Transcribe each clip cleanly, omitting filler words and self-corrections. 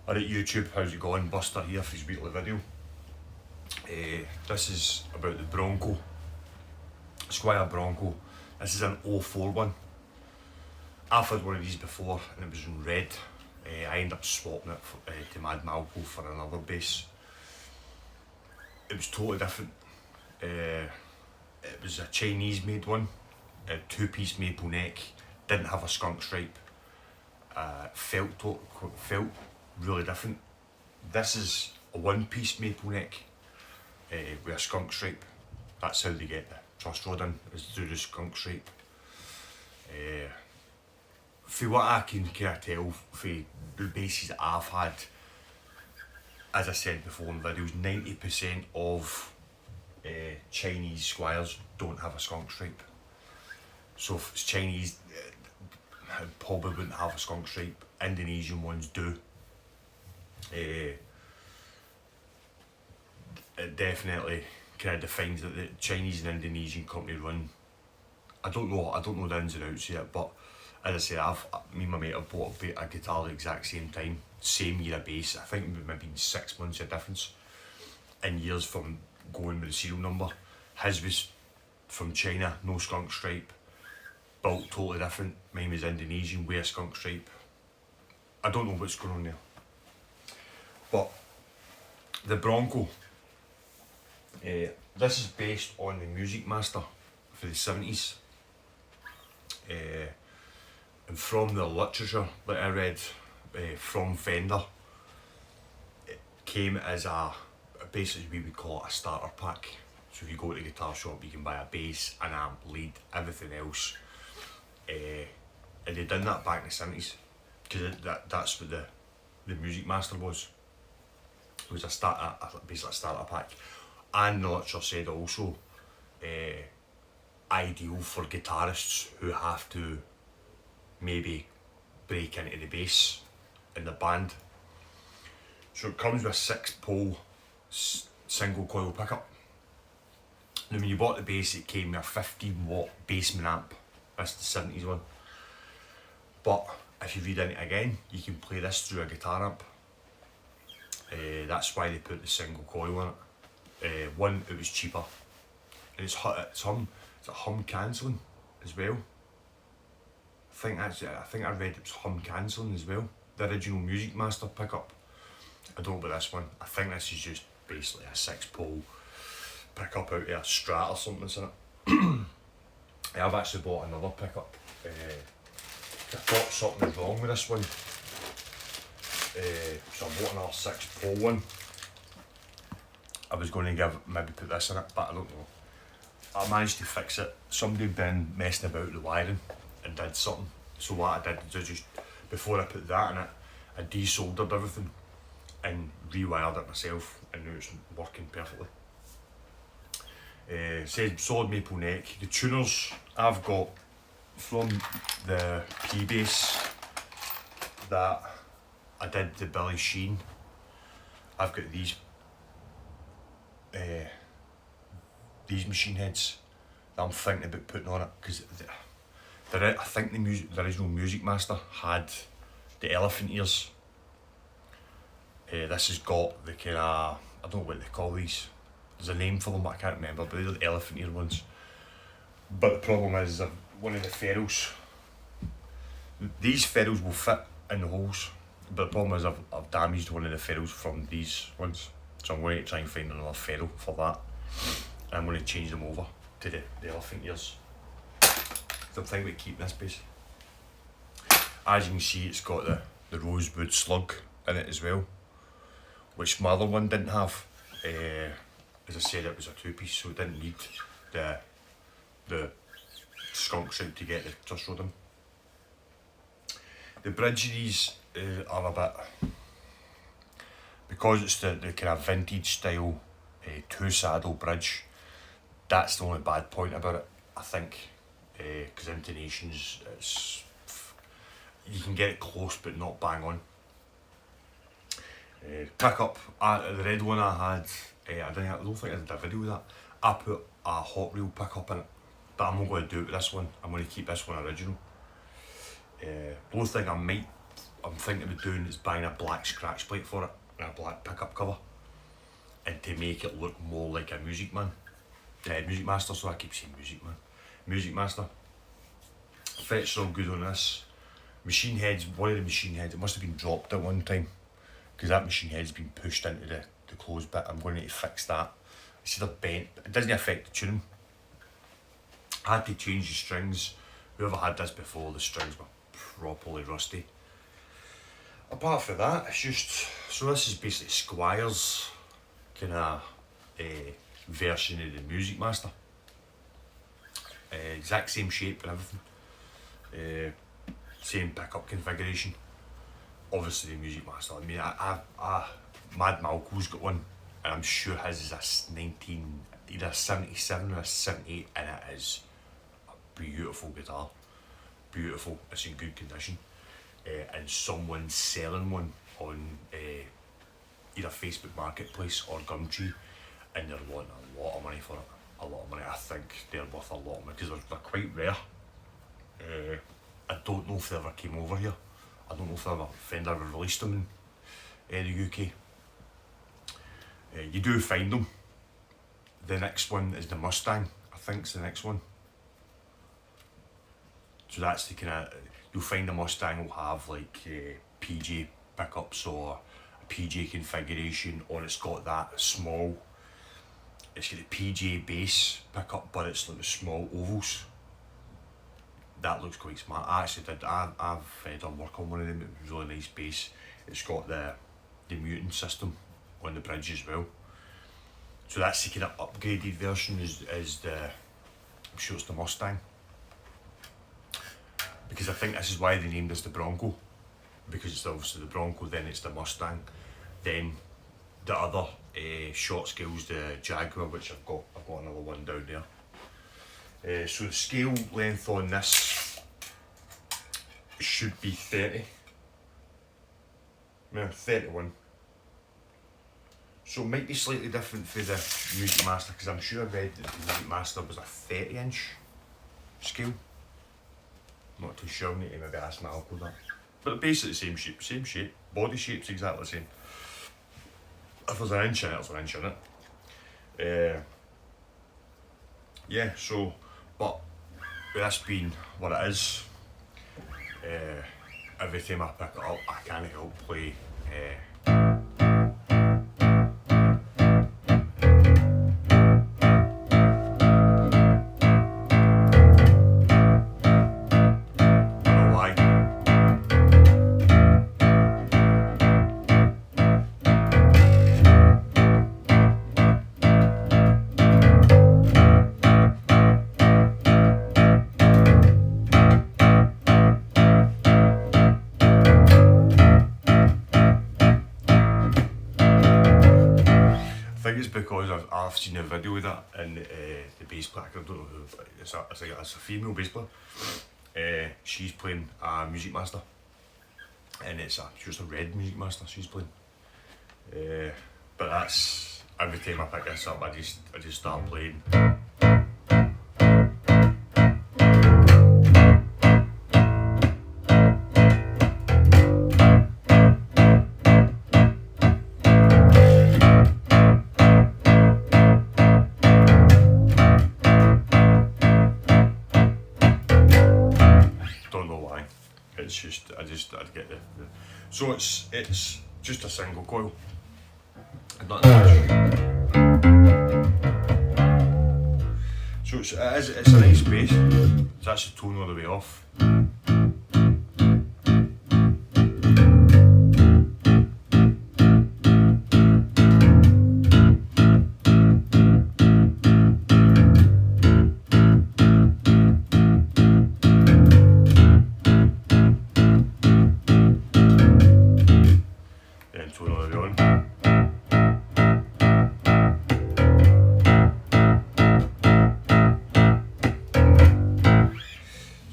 Alright YouTube, how's it going? Buster here for his weekly video. This is about the Bronco, Squier Bronco. This is an 04 one. I've had one of these before and it was in red. I ended up swapping it for, to Mad Malco for another bass. It was totally different. It was a Chinese made one, a 2-piece maple neck, didn't have a skunk stripe, felt really different. This is a 1-piece maple neck with a skunk stripe. That's how they get the truss rod in, is through the skunk stripe. For what I can kind of tell for the basses that I've had, as I said before in videos, 90% of Chinese Squiers don't have a skunk stripe. So if it's Chinese, it probably wouldn't have a skunk stripe. Indonesian ones do. It definitely kind of defines that the Chinese and Indonesian company run. I don't know the ins and outs yet, but as I say, me and my mate have bought a guitar at the exact same time, same year of bass. I think maybe 6 months of difference in years from going with the serial number. His was from China, no skunk stripe, built totally different. Mine was Indonesian with a skunk stripe. I don't know what's going on there. But the Bronco, this is based on the Music Master for the 70s. And from the literature that I read from Fender, it came as basically we would call it a starter pack. So if you go to the guitar shop, you can buy a bass, an amp, lead, everything else. And they done that back in the 70s, because that's what the Music Master was. It was basically a starter pack. And the literature said also ideal for guitarists who have to maybe break into the bass in the band. So it comes with a 6-pole single coil pickup. Now when you bought the bass, it came with a 15-watt Bassman amp. That's the 70s one. But if you read in it again, you can play this through a guitar amp. That's why they put the single coil on it. One, it was cheaper, and it's hum cancelling as well. I think I read it was hum cancelling as well. The original Music Master pickup. I don't know about this one. I think this is just basically a 6-pole pickup out of a Strat or something, isn't it? I've actually bought another pickup. I thought something was wrong with this one. So I bought another 6-pole one. I was going to maybe put this in it, but I don't know. I managed to fix it. Somebody had been messing about the wiring and did something. So what I did was just, before I put that in it, I desoldered everything and rewired it myself, and now it's working perfectly. It says solid maple neck. The tuners I've got from the P-Bass that I did the Billy Sheen, I've got these machine heads that I'm thinking about putting on it, because I think the original Music Master had the elephant ears. This has got the kind of, I don't know what they call these. There's a name for them, but I can't remember. But they're the elephant ear ones. But the problem is one of the ferrules. These ferrules will fit in the holes, but the problem is I've damaged one of the ferrules from these ones. So I'm going to try and find another ferrule for that. And I'm going to change them over to the elephant ears. So I'm thinking about keeping this bass. As you can see, it's got the rosewood slug in it as well, which my other one didn't have. As I said, it was a 2-piece, so it didn't need the skunk stripe to get the truss rod in. The bridge of these are a bit, because it's the kind of vintage style 2-saddle bridge. That's the only bad point about it, I think, because intonations, you can get it close but not bang on. Pickup, the red one I had, I don't think I did a video with that. I put a Hot Reel pickup in it, but I'm not going to do it with this one. I'm going to keep this one original. The only thing I might I'm thinking of doing is buying a black scratch plate for it and a black pickup cover, and to make it look more like a Music Master. So I keep saying Music Master. Fret's all good on this. Machine heads, one of the machine heads, it must have been dropped at one time, because that machine head's been pushed into the closed bit. I'm going to need to fix that. It's either bent, it doesn't affect the tuning. I had to change the strings. Whoever had this before, the strings were properly rusty. Apart from that, it's just, so this is basically Squier's kind of version of the Music Master. Exact same shape and everything. Same pickup configuration. Obviously the Music Master. I mean, Mad Malco's got one, and I'm sure his is either a 77 or a 78, and it is a beautiful guitar. Beautiful. It's in good condition. And someone's selling one on either Facebook Marketplace or Gumtree, and they're wanting a lot of money for it. A lot of money. I think they're worth a lot of money because they're quite rare. I don't know if they ever came over here. I don't know if Fender ever released them in the UK. You do find them. The next one is the Mustang. I think it's the next one. So that's the kind of, you'll find the Mustang will have like PJ pickups or a PJ configuration, or it's got that small, it's got the PJ bass pickup, but it's like the small ovals. That looks quite smart. I've done work on one of them. It was really nice bass. It's got the muting system on the bridge as well. So that's the kind of upgraded version is the, I'm sure it's the Mustang. Because I think this is why they named this the Bronco. Because it's obviously the Bronco, then it's the Mustang. Then the other short scale's the Jaguar, which I've got another one down there. So the scale length on this should be 30. No, 31. So it might be slightly different for the Music Master, because I'm sure I read that the Music Master was a 30-inch scale. I'm not too sure, I need to maybe ask my uncle that. But basically the same shape, body shape's exactly the same. If there's an inch in it, there's an inch in it. Yeah, so, but with this being what it is, every time I pick it up, I can't help play because I've seen a video of that, and the bass player, I don't know who, it's a female bass player. She's playing a Music Master, and it's just a red Music Master she's playing. But that's, every time I pick this up, I just start playing. I'd get the so it's just a single coil. So it's a nice bass. It's actually tone all the way off.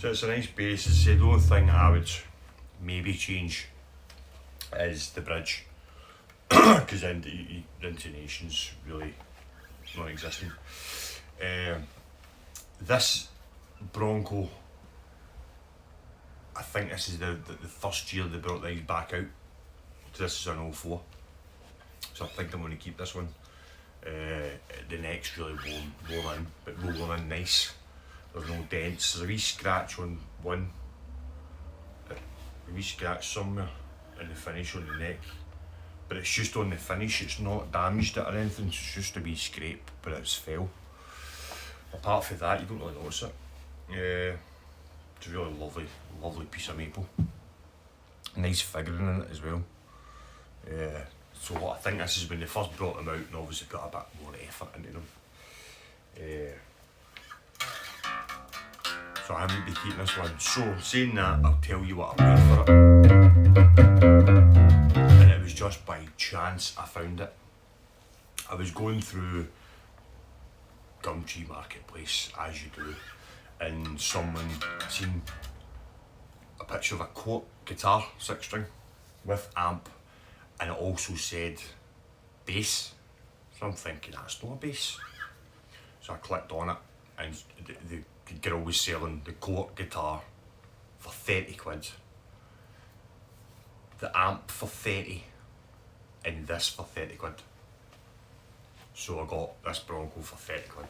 So it's a nice bass. The only thing I would maybe change is the bridge, because the intonation's really non-existent. This Bronco, I think this is the first year they brought these back out. So this is an 04. So I think I'm going to keep this one. The neck's really worn in, but rolling in nice. There's no dents. There's a wee scratch on one. A wee scratch somewhere in the finish on the neck. But it's just on the finish, it's not damaged it or anything, it's just a wee scrape, but it's fell. Apart from that, you don't really notice it. It's a really lovely piece of maple. Nice figuring in it as well. So what I think this is when they first brought them out and obviously put a bit more effort into them. So I might be keeping this one. So saying that, I'll tell you what I paid for it. And it was just by chance I found it. I was going through Gumtree Marketplace, as you do, and someone seen a picture of a quote guitar 6-string with amp, and it also said bass. So I'm thinking that's not a bass. So I clicked on it, and the girl was selling the quote guitar for 30 quid, the amp for 30, and this for 30 quid. So I got this Bronco for 30 quid,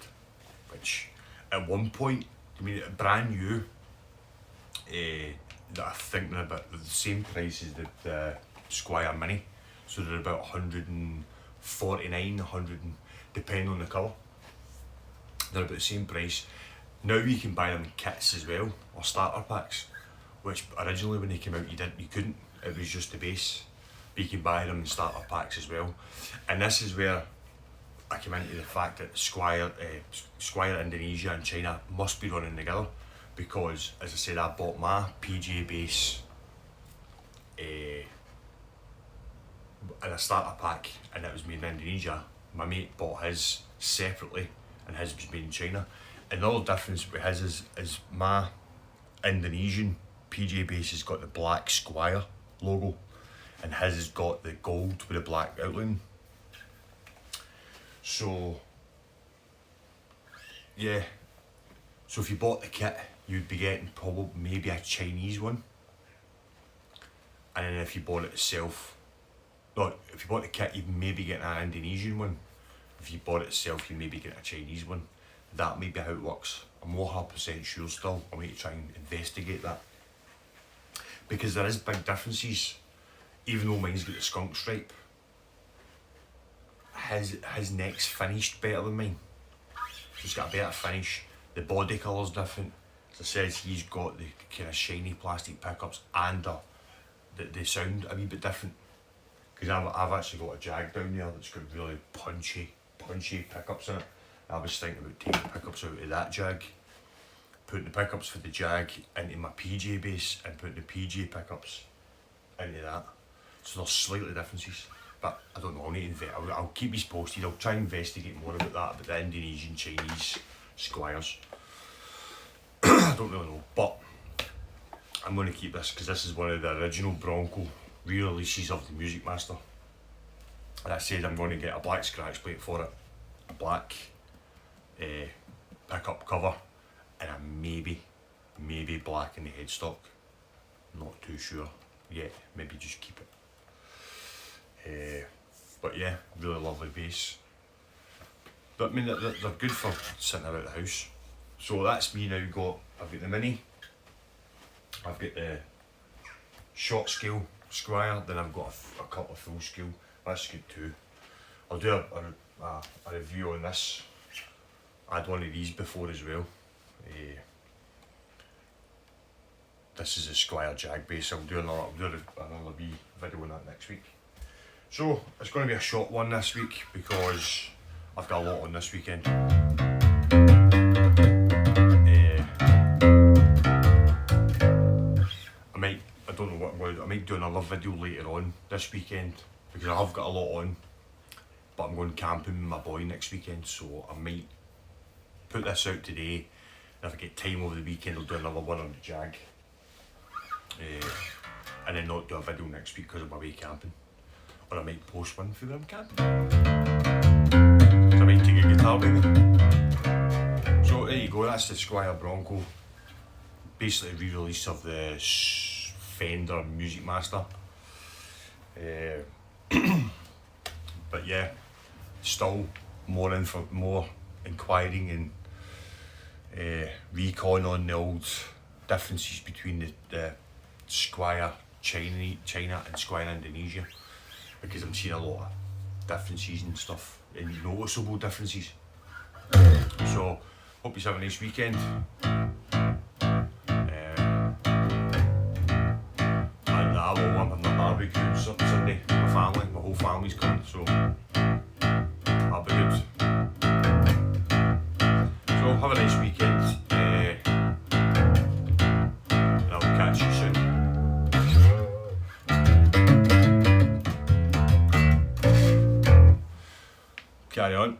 which at one point, I mean, brand new, that I think they're about the same price as the Squier Mini. So they're about 149, 100, depending on the colour. They're about the same price. Now you can buy them in kits as well, or starter packs, which originally when they came out you couldn't, it was just the base. But you can buy them in starter packs as well. And this is where I came into the fact that Squier Indonesia and China must be running together, because as I said, I bought my PJ bass in a starter pack and it was made in Indonesia. My mate bought his separately and his was made in China. And the other difference with his is my Indonesian PJ bass has got the black Squier logo and his has got the gold with the black outline. So yeah, so if you bought the kit you'd be getting probably maybe a Chinese one, and then if you bought it itself, no, if you bought the kit you'd maybe get an Indonesian one. If you bought it itself you maybe get a Chinese one. That may be how it works. I'm not 100% sure still. I'm going to try and investigate that, because there is big differences. Even though mine's got the skunk stripe, his neck's finished better than mine. So it's got a better finish. The body colour's different. As I said, he's got the kind of shiny plastic pickups and the sound a wee bit different. Because I've actually got a Jag down there that's got really punchy pickups in it. I was thinking about taking the pickups out of that Jag, putting the pickups for the Jag into my PJ bass and putting the PJ pickups into that. So there's slightly differences, but I don't know, I'll keep you posted. I'll try and investigate more about that, about the Indonesian, Chinese Squiers. I don't really know, but I'm going to keep this because this is one of the original Bronco re-releases of the Music Master. And I said I'm going to get a black scratch plate for it, a black pickup cover, and a maybe black in the headstock. Not too sure yet, maybe just keep it. But yeah, really lovely bass. But I mean, they're good for sitting around the house. So that's me now. I've got the Mini, I've got the short scale Squier, then I've got a couple of full scale. That's good too. I'll do a review on this. I had one of these before as well. This is a Squier Jag bass. I'll do another wee video on that next week. So it's going to be a short one this week because I've got a lot on this weekend. I don't know what I'm going to do. I might do another video later on this weekend because I have got a lot on, but I'm going camping with my boy next weekend, so I might put this out today, and if I get time over the weekend I'll do another one on the Jag, and then not do a video next week because I'm away camping, or I might post one for when I'm camping, so I might take a guitar with me. So there you go, that's the Squier Bronco basically re-release of the Fender Music Master. But yeah, still more inquiring and recon on the old differences between the Squier China and Squier Indonesia, because I'm seeing a lot of differences and stuff, and noticeable differences. So hope you have a nice weekend. And I will have a barbecue Sunday. My whole family's coming, so that'll be good. So have a nice weekend, and I'll catch you soon. Carry on.